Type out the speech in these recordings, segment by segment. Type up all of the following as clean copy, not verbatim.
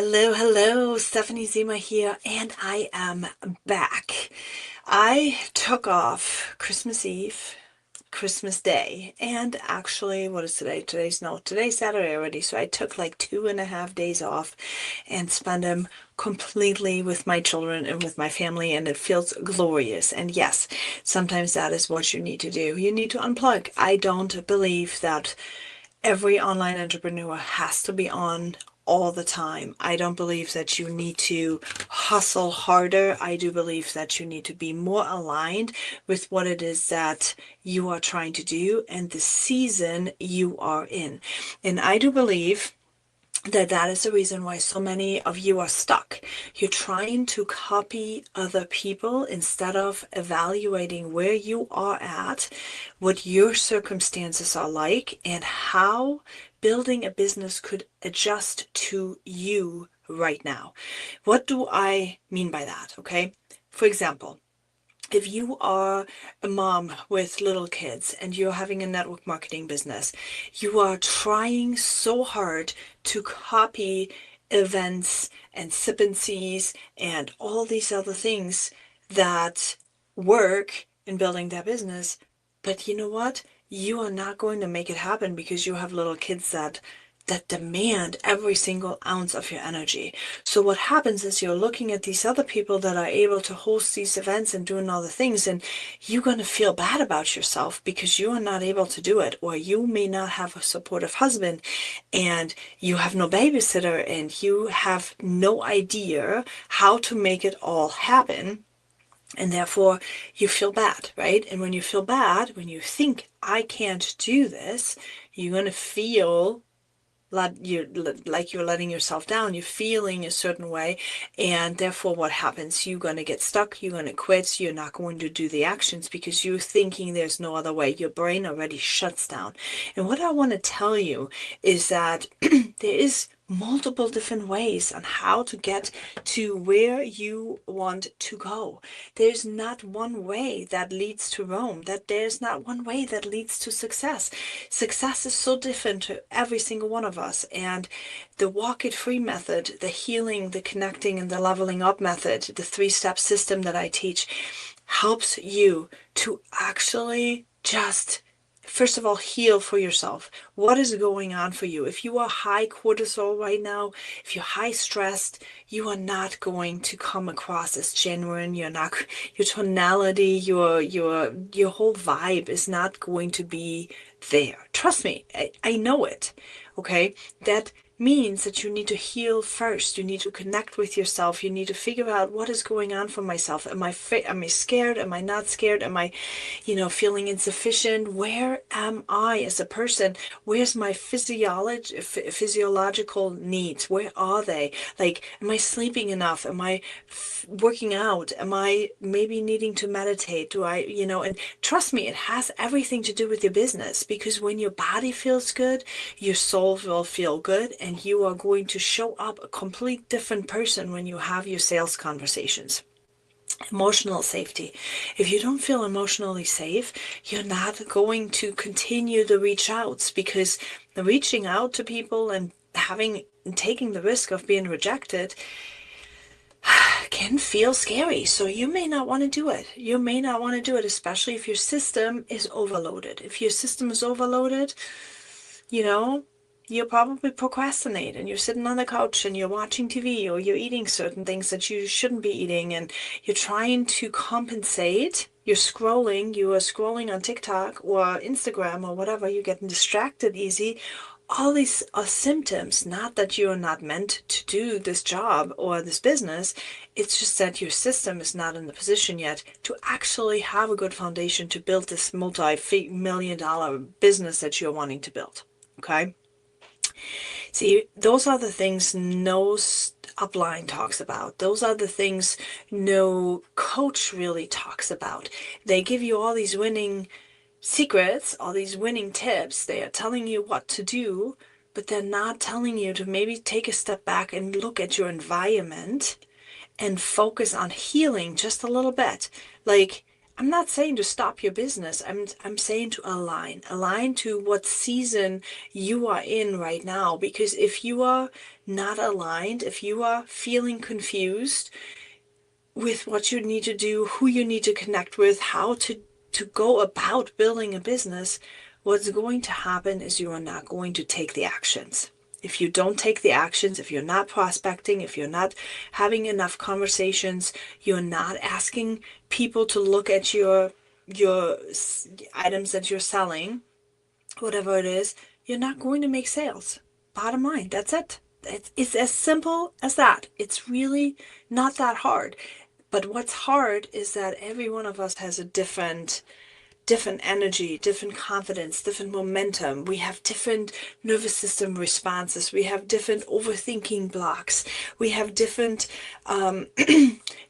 Hello, Stephanie Zima here, and I am back. I took off Christmas Eve, Christmas Day, and actually, what is today? Today's Saturday already, so I took like 2.5 days off and spent them completely with my children and with my family, and it feels glorious. And yes, sometimes that is what you need to do. You need to unplug. I don't believe that every online entrepreneur has to be on all the time. I don't believe that you need to hustle harder. I do believe that you need to be more aligned with what it is that you are trying to do and the season you are in. And I do believe that is the reason why so many of you are stuck. You're trying to copy other people instead of evaluating where you are at, what your circumstances are like, and how building a business could adjust to you right now. What do I mean by that? Okay. For example, if you are a mom with little kids and you're having a network marketing business, you are trying so hard to copy events and sip and sees and all these other things that work in building that business. But you know what? You are not going to make it happen because you have little kids that demand every single ounce of your energy. So what happens is you're looking at these other people that are able to host these events and doing all the things, and you're going to feel bad about yourself because you are not able to do it, or you may not have a supportive husband, and you have no babysitter, and you have no idea how to make it all happen. And therefore, you feel bad, right? And when you feel bad, when you think, I can't do this, you're going to feel like you're letting yourself down, you're feeling a certain way, and therefore what happens? You're going to get stuck, you're going to quit, you're not going to do the actions because you're thinking there's no other way. Your brain already shuts down. And what I want to tell you is that there is multiple different ways on how to get to where you want to go. There's not one way that leads to Rome, that there's not one way that leads to success. Success is so different to every single one of us. And the walk it free method, the healing, the connecting, and the leveling up method, the 3-step system that I teach, helps you to actually just first of all, heal for yourself. What is going on for you? If you are high cortisol right now, if you're high stressed, you are not going to come across as genuine. You're not, your tonality, your whole vibe is not going to be there. Trust me, I know it. Okay? That means that you need to heal first. You need to connect with yourself. You need to figure out what is going on for myself. Am I scared? Am I not scared? Am I, feeling insufficient? Where am I as a person? Where's my physiological needs? Where are they? Like, am I sleeping enough? Am I working out? Am I maybe needing to meditate? And trust me, it has everything to do with your business because when your body feels good, your soul will feel good, and you are going to show up a complete different person when you have your sales conversations. Emotional safety. If you don't feel emotionally safe, you're not going to continue the reach outs because the reaching out to people and taking the risk of being rejected can feel scary. So you may not want to do it. You may not want to do it, especially if your system is overloaded. If your system is overloaded, you know, you'll probably procrastinate and you're sitting on the couch and you're watching TV or you're eating certain things that you shouldn't be eating and you're trying to compensate. You are scrolling on TikTok or Instagram or whatever, you're getting distracted easy. All these are symptoms, not that you're not meant to do this job or this business. It's just that your system is not in the position yet to actually have a good foundation to build this multi-million dollar business that you're wanting to build. Okay. See, those are the things no upline talks about. Those are the things no coach really talks about. They give you all these winning secrets, all these winning tips. They are telling you what to do, but they're not telling you to maybe take a step back and look at your environment and focus on healing just a little bit. Like, I'm not saying to stop your business. I'm saying to align to what season you are in right now. Because if you are not aligned, if you are feeling confused with what you need to do, who you need to connect with, how to go about building a business, what's going to happen is you are not going to take the actions. If you don't take the actions, if you're not prospecting, if you're not having enough conversations, you're not asking people to look at your items that you're selling, whatever it is, you're not going to make sales. Bottom line, that's it. It's as simple as that. It's really not that hard. But what's hard is that every one of us has a different energy, different confidence, different momentum. We have different nervous system responses. We have different overthinking blocks. We have different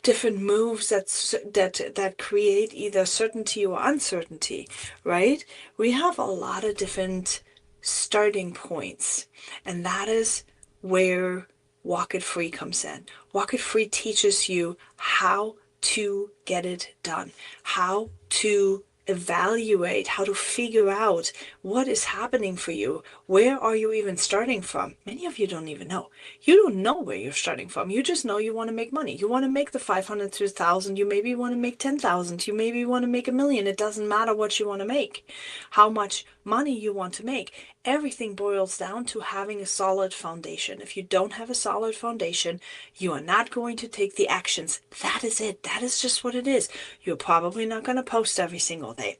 different moves that create either certainty or uncertainty, right? We have a lot of different starting points, and that is where Walk It Free comes in. Walk It Free teaches you how to get it done, how to evaluate, how to figure out what is happening for you. Where are you even starting from? Many of you don't even know. You don't know where you're starting from. You just know you want to make money. You want to make the 500 to 1,000. You maybe want to make 10,000. You maybe want to make 1,000,000. It doesn't matter what you want to make, how much money you want to make. Everything boils down to having a solid foundation. If you don't have a solid foundation, you are not going to take the actions. That is it. That is just what it is. You're probably not going to post every single day.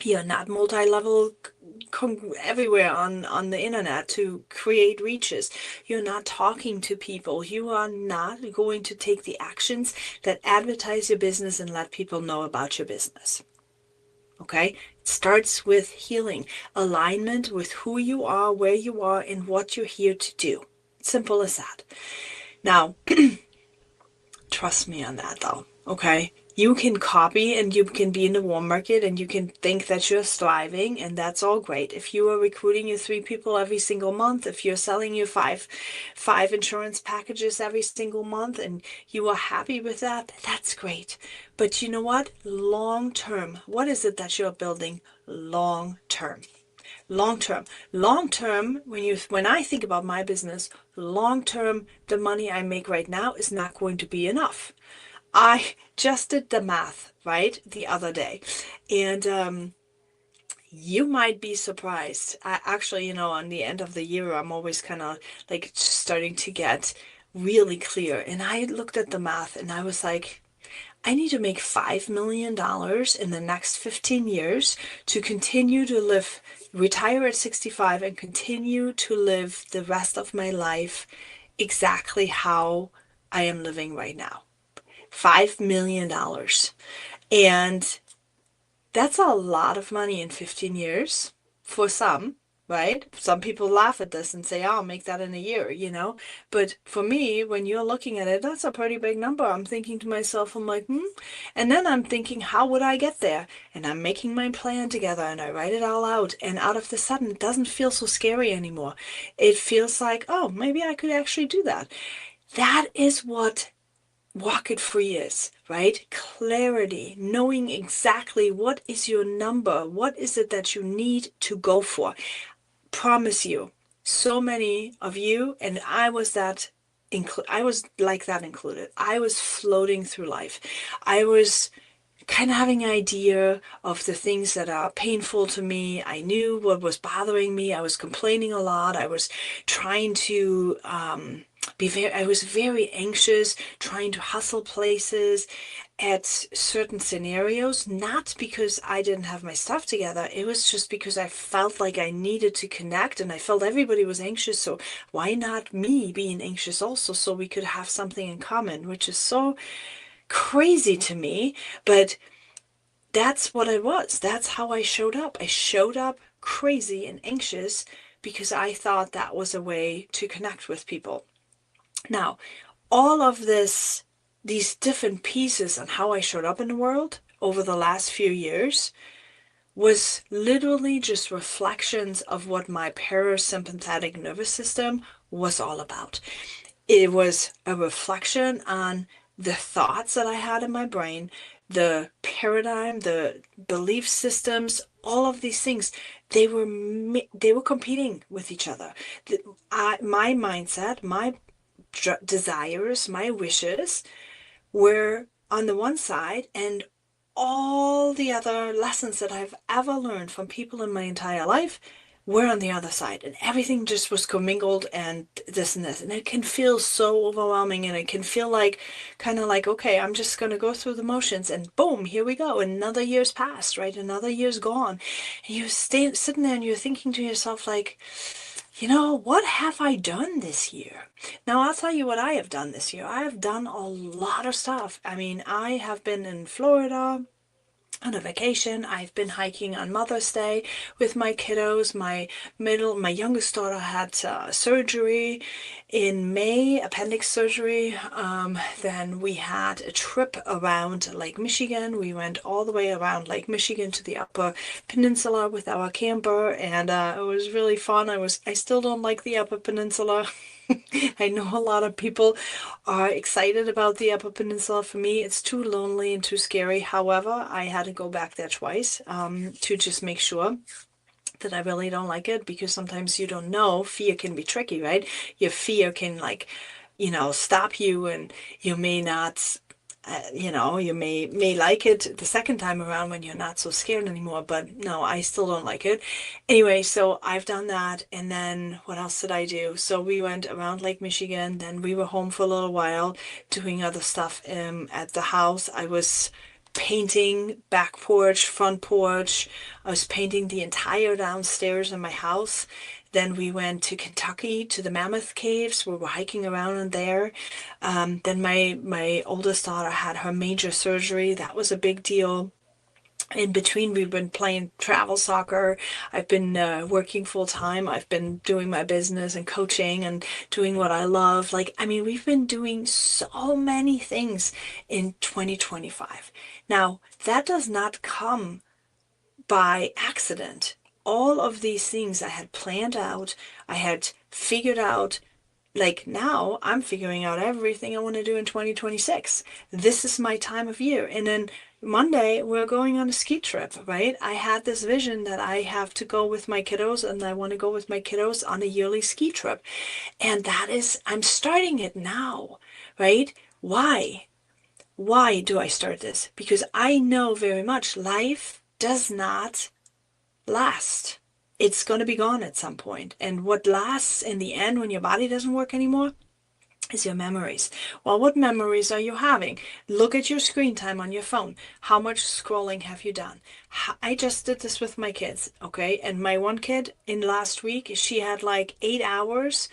You're not multi-level everywhere on the internet to create reaches. You're not talking to people. You are not going to take the actions that advertise your business and let people know about your business. Okay? It starts with healing, alignment with who you are, where you are, and what you're here to do. Simple as that. Now, trust me on that though, okay? You can copy and you can be in the warm market and you can think that you're thriving, and that's all great. If you are recruiting your 3 people every single month, if you're selling your five insurance packages every single month and you are happy with that, that's great. But you know what? Long term, what is it that you're building long term? Long term. Long term, when I think about my business, long term, the money I make right now is not going to be enough. I just did the math, right, the other day. And you might be surprised. I actually, on the end of the year, I'm always kind of like starting to get really clear. And I looked at the math and I was like, I need to make $5 million in the next 15 years to continue to live, retire at 65 and continue to live the rest of my life exactly how I am living right now. $5 million. And that's a lot of money in 15 years for some, right? Some people laugh at this and say, oh, I'll make that in a year. But for me, when you're looking at it, that's a pretty big number. I'm thinking to myself, I'm like, And then I'm thinking, how would I get there? And I'm making my plan together and I write it all out. And out of the sudden, it doesn't feel so scary anymore. It feels like, oh, maybe I could actually do that. That is what Walk It Free is, right? Clarity, knowing exactly what is your number, what is it that you need to go for. Promise you, so many of you, and I was I was like that included. I was floating through life. I was kind of having an idea of the things that are painful to me. I knew what was bothering me. I was complaining a lot. I was trying to I was very anxious, trying to hustle places at certain scenarios, not because I didn't have my stuff together. It was just because I felt like I needed to connect and I felt everybody was anxious. So why not me being anxious also, so we could have something in common, which is so crazy to me. But that's what I was. That's how I showed up. I showed up crazy and anxious because I thought that was a way to connect with people. Now, all of these different pieces on how I showed up in the world over the last few years was literally just reflections of what my parasympathetic nervous system was all about. It was a reflection on the thoughts that I had in my brain, the paradigm, the belief systems, all of these things, they were competing with each other. My mindset, my desires, my wishes were on the one side, and all the other lessons that I've ever learned from people in my entire life were on the other side. And everything just was commingled and this and this. And it can feel so overwhelming, and it can feel like kind of like, okay, I'm just going to go through the motions, and boom, here we go. Another year's passed, right? Another year's gone. And you're sitting there and you're thinking to yourself, like, what have I done this year? Now, I'll tell you what I have done this year. I have done a lot of stuff. I mean, I have been in Florida on a vacation. I've been hiking on Mother's Day with my kiddos. My youngest daughter had surgery in May, appendix surgery. Then we had a trip around Lake Michigan. We went all the way around Lake Michigan to the Upper Peninsula with our camper, and it was really fun. I still don't like the Upper Peninsula. I know a lot of people are excited about the Upper Peninsula. For me, it's too lonely and too scary. However, I had to go back there twice to just make sure that I really don't like it, because sometimes you don't know. Fear can be tricky, right? Your fear can, like, stop you, and you may not you may like it the second time around when you're not so scared anymore, but no, I still don't like it. Anyway, so I've done that, and then what else did I do? So we went around Lake Michigan, then we were home for a little while doing other stuff at the house. I was painting back porch, front porch. I was painting the entire downstairs in my house. Then we went to Kentucky to the Mammoth Caves. We were hiking around in there. Then my oldest daughter had her major surgery. That was a big deal. In between, we've been playing travel soccer. I've been working full time. I've been doing my business and coaching and doing what I love. Like, I mean, we've been doing so many things in 2025. Now, that does not come by accident. All of these things I had planned out, I had figured out. Like, now I'm figuring out everything I want to do in 2026. This is my time of year. And then Monday, we're going on a ski trip, right? I had this vision that I have to go with my kiddos, and I want to go with my kiddos on a yearly ski trip. And I'm starting it now, right? Why? Why do I start this? Because I know very much life does not last. It's going to be gone at some point. And what lasts in the end, when your body doesn't work anymore, is your memories. Well, what memories are you having? Look at your screen time on your phone. How much scrolling have you done? I just did this with my kids, okay? And my one kid in last week, she had like 8 hours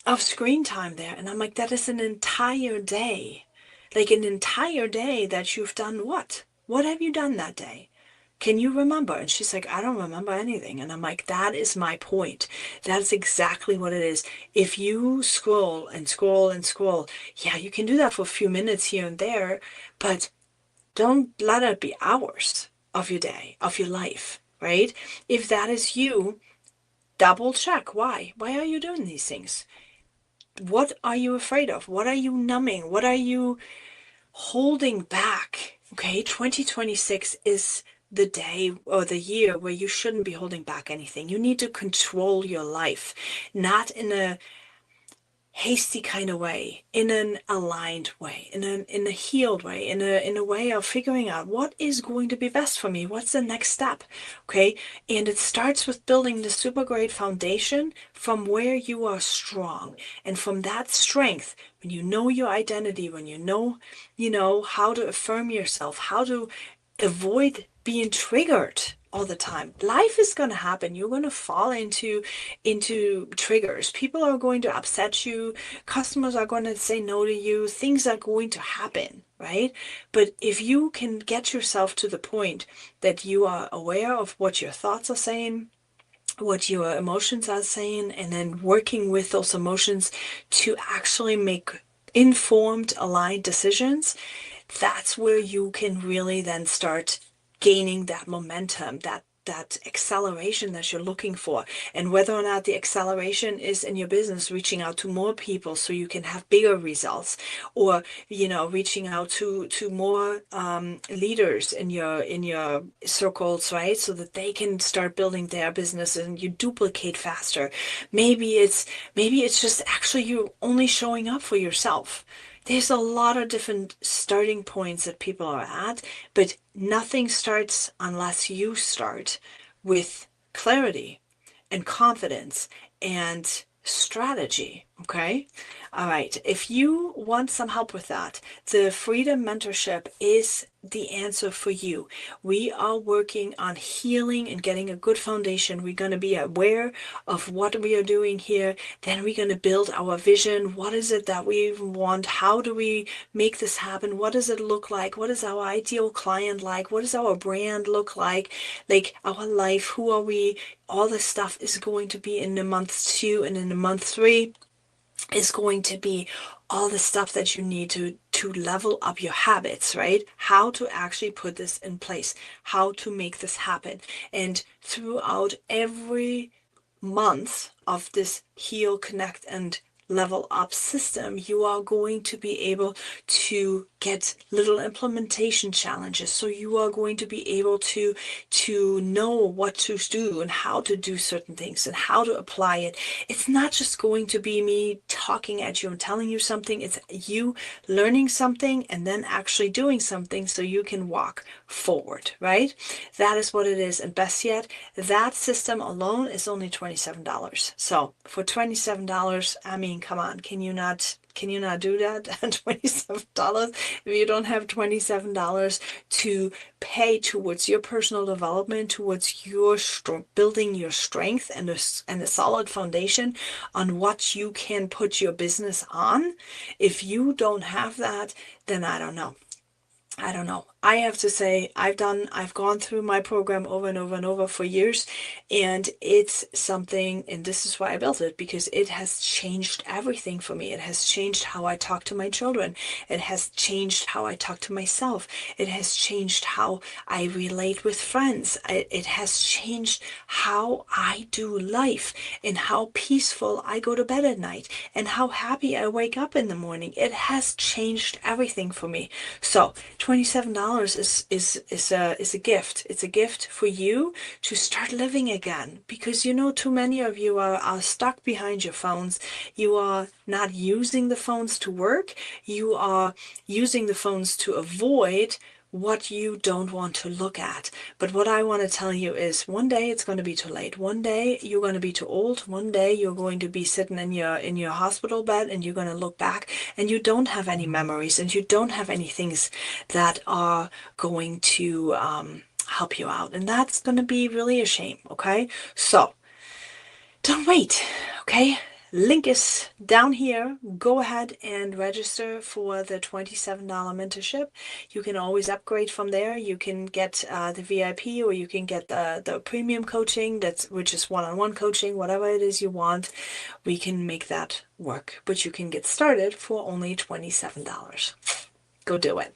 of screen time there. And I'm like, that is an entire day. Like an entire day that you've done what? What have you done that day? Can you remember? And she's like, I don't remember anything. And I'm like, that is my point. That's exactly what it is. If you scroll and scroll and scroll, yeah, you can do that for a few minutes here and there, but don't let it be hours of your day, of your life, right? If that is you, double check. Why? Why are you doing these things? What are you afraid of? What are you numbing? What are you holding back? Okay, 2026 is the day or the year where you shouldn't be holding back anything. You need to control your life, not in a hasty kind of way, in an aligned way, in a healed way, in a way of figuring out what is going to be best for me, what's the next step. Okay, and it starts with building the super great foundation from where you are strong, and from that strength, when you know your identity, when you know how to affirm yourself, how to avoid being triggered all the time. Life is going to happen. You're going to fall into triggers. People are going to upset you. Customers are going to say no to you. Things are going to happen, right? But if you can get yourself to the point that you are aware of what your thoughts are saying, what your emotions are saying, and then working with those emotions to actually make informed, aligned decisions, that's where you can really then start gaining that momentum, that acceleration that you're looking for, and whether or not the acceleration is in your business reaching out to more people so you can have bigger results, or reaching out to more leaders in your circles, right, so that they can start building their business and you duplicate faster. Maybe it's just actually you only showing up for yourself. There's a lot of different starting points that people are at, but nothing starts unless you start with clarity and confidence and strategy. Okay. All right. If you want some help with that, the Freedom Mentorship is the answer for you. We are working on healing and getting a good foundation. We're going to be aware of what we are doing here. Then we're going to build our vision. What is it that we want? How do we make this happen? What does it look like? What is our ideal client like? What does our brand look like? Like our life, who are we? All this stuff is going to be in the month 2, and in the month 3 is going to be all the stuff that you need to level up your habits, right? How to actually put this in place, how to make this happen. And throughout every month of this heal, connect, and level up system, you are going to be able to get little implementation challenges. So you are going to be able to know what to do and how to do certain things and how to apply it. It's not just going to be me talking at you and telling you something. It's you learning something and then actually doing something so you can walk forward, right? That is what it is. And best yet, that system alone is only $27. So for $27, I mean, come on, can you not do that at $27? If you don't have $27 to pay towards your personal development, towards your building your strength and a solid foundation on what you can put your business on, if you don't have that, then I don't know. I have to say, I've gone through my program over and over and over for years, and it's something, and this is why I built it, because it has changed everything for me. It has changed how I talk to my children. It has changed how I talk to myself. It has changed how I relate with friends. It has changed how I do life and how peaceful I go to bed at night and how happy I wake up in the morning. It has changed everything for me. So $27 is a gift. It's a gift for you to start living again, because too many of you are stuck behind your phones. You are not using the phones to work. You are using the phones to avoid what you don't want to look at. But what I want to tell you is, one day it's going to be too late. One day you're going to be too old. One day you're going to be sitting in your hospital bed, and you're going to look back and you don't have any memories, and you don't have any things that are going to help you out. And that's going to be really a shame. Okay. So don't wait. Okay. Link is down here. Go ahead and register for the $27 mentorship. You can always upgrade from there. You can get the VIP, or you can get the premium coaching, which is one-on-one coaching, whatever it is you want. We can make that work. But you can get started for only $27. Go do it.